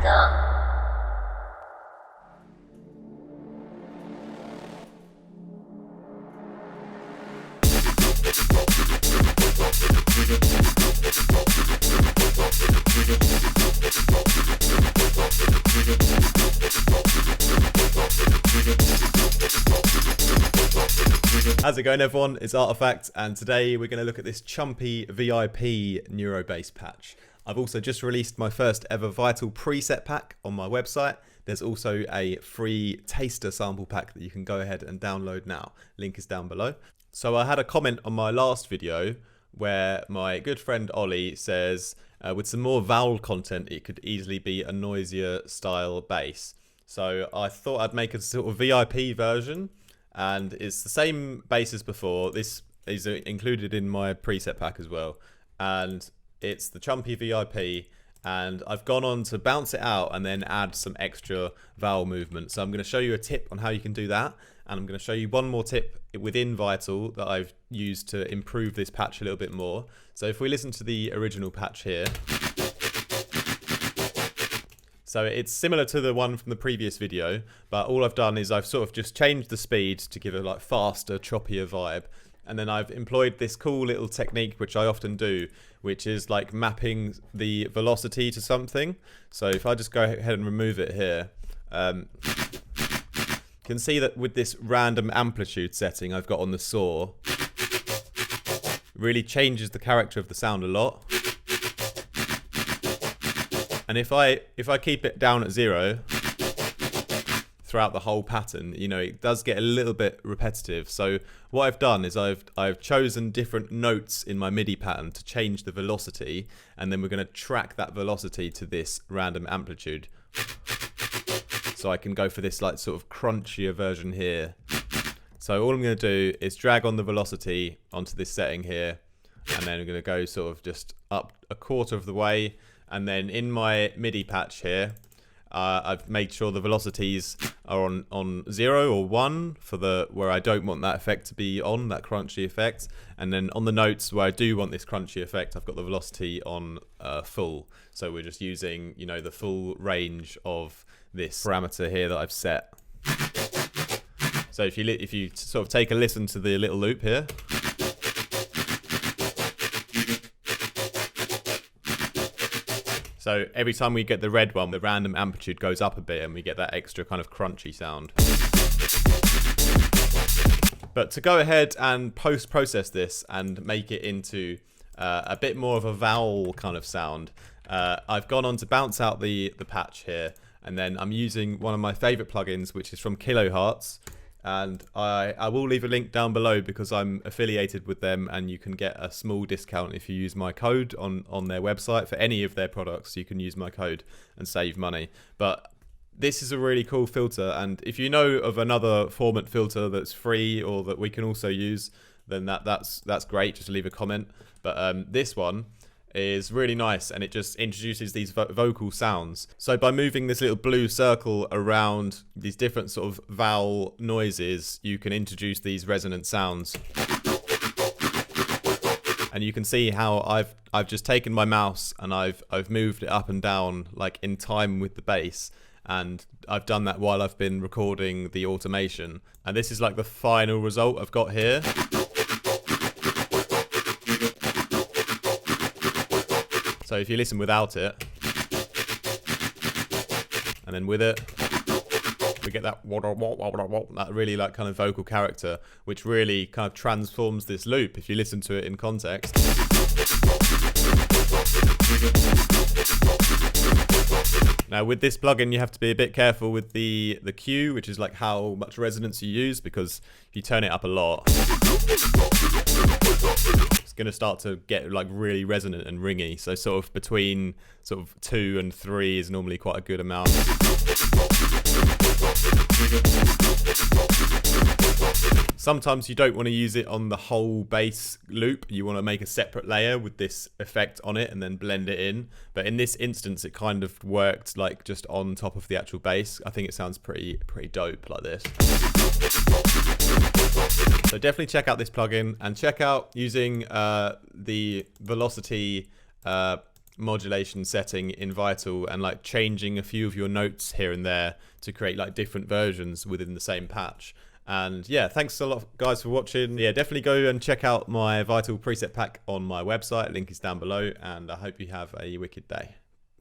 How's it going, everyone? It's Artifact, and today we're going to look at this Choppy VIP Neurobass patch. I've also just released my first ever Vital preset pack on my website. There's also a free taster sample pack that you can go ahead and download now. Link is down below. So I had a comment on my last video where my good friend Ollie says with some more vowel content it could easily be a noisier style bass. So I thought I'd make a sort of VIP version, and it's the same bass as before. This is included in my preset pack as well, and it's the Choppy VIP, and I've gone on to bounce it out and then add some extra vowel movement. So I'm going to show you a tip on how you can do that, and I'm going to show you one more tip within Vital that I've used to improve this patch a little bit more. So if we listen to the original patch here, so it's similar to the one from the previous video, but all I've done is I've sort of just changed the speed to give a like faster, choppier vibe. And then I've employed this cool little technique, which I often do, which is like mapping the velocity to something. So if I just go ahead and remove it here, you can see that with this random amplitude setting I've got on the saw, it really changes the character of the sound a lot. And if I keep it down at 0 throughout the whole pattern, you know, it does get a little bit repetitive. So what I've done is I've chosen different notes in my MIDI pattern to change the velocity, and then we're going to track that velocity to this random amplitude. So I can go for this like sort of crunchier version here. So all I'm going to do is drag on the velocity onto this setting here, and then I'm going to go sort of just up a quarter of the way. And then in my MIDI patch here, I've made sure the velocities are on 0 or 1 for where I don't want that effect to be on, that crunchy effect. And then on the notes where I do want this crunchy effect, I've got the velocity on full. So we're just using, you know, the full range of this parameter here that I've set. So if you sort of take a listen to the little loop here. So every time we get the red one, the random amplitude goes up a bit and we get that extra kind of crunchy sound. But to go ahead and post-process this and make it into a bit more of a vowel kind of sound, I've gone on to bounce out the patch here, and then I'm using one of my favorite plugins, which is from Kilohertz. And I will leave a link down below because I'm affiliated with them, and you can get a small discount if you use my code on their website. For any of their products, you can use my code and save money. But this is a really cool filter, and if you know of another Formant filter that's free or that we can also use, then that's great. Just leave a comment. But this one is really nice, and it just introduces these vocal sounds. So by moving this little blue circle around these different sort of vowel noises, you can introduce these resonant sounds. And you can see how I've just taken my mouse and I've moved it up and down like in time with the bass, and I've done that while I've been recording the automation. And this is like the final result I've got here. So if you listen without it, and then with it, we get that really like kind of vocal character, which really kind of transforms this loop if you listen to it in context. Now with this plugin, you have to be a bit careful with the Q, which is like how much resonance you use, because if you turn it up a lot, it's going to start to get like really resonant and ringy. So sort of between sort of 2 and 3 is normally quite a good amount. Sometimes you don't want to use it on the whole bass loop. You want to make a separate layer with this effect on it and then blend it in. But in this instance, it kind of worked like just on top of the actual bass. I think it sounds pretty dope like this. So definitely check out this plugin and check out using the velocity modulation setting in Vital and like changing a few of your notes here and there to create like different versions within the same patch. And yeah, thanks a lot guys for watching. Yeah, definitely go and check out my Vital preset pack on my website. Link is down below, and I hope you have a wicked day.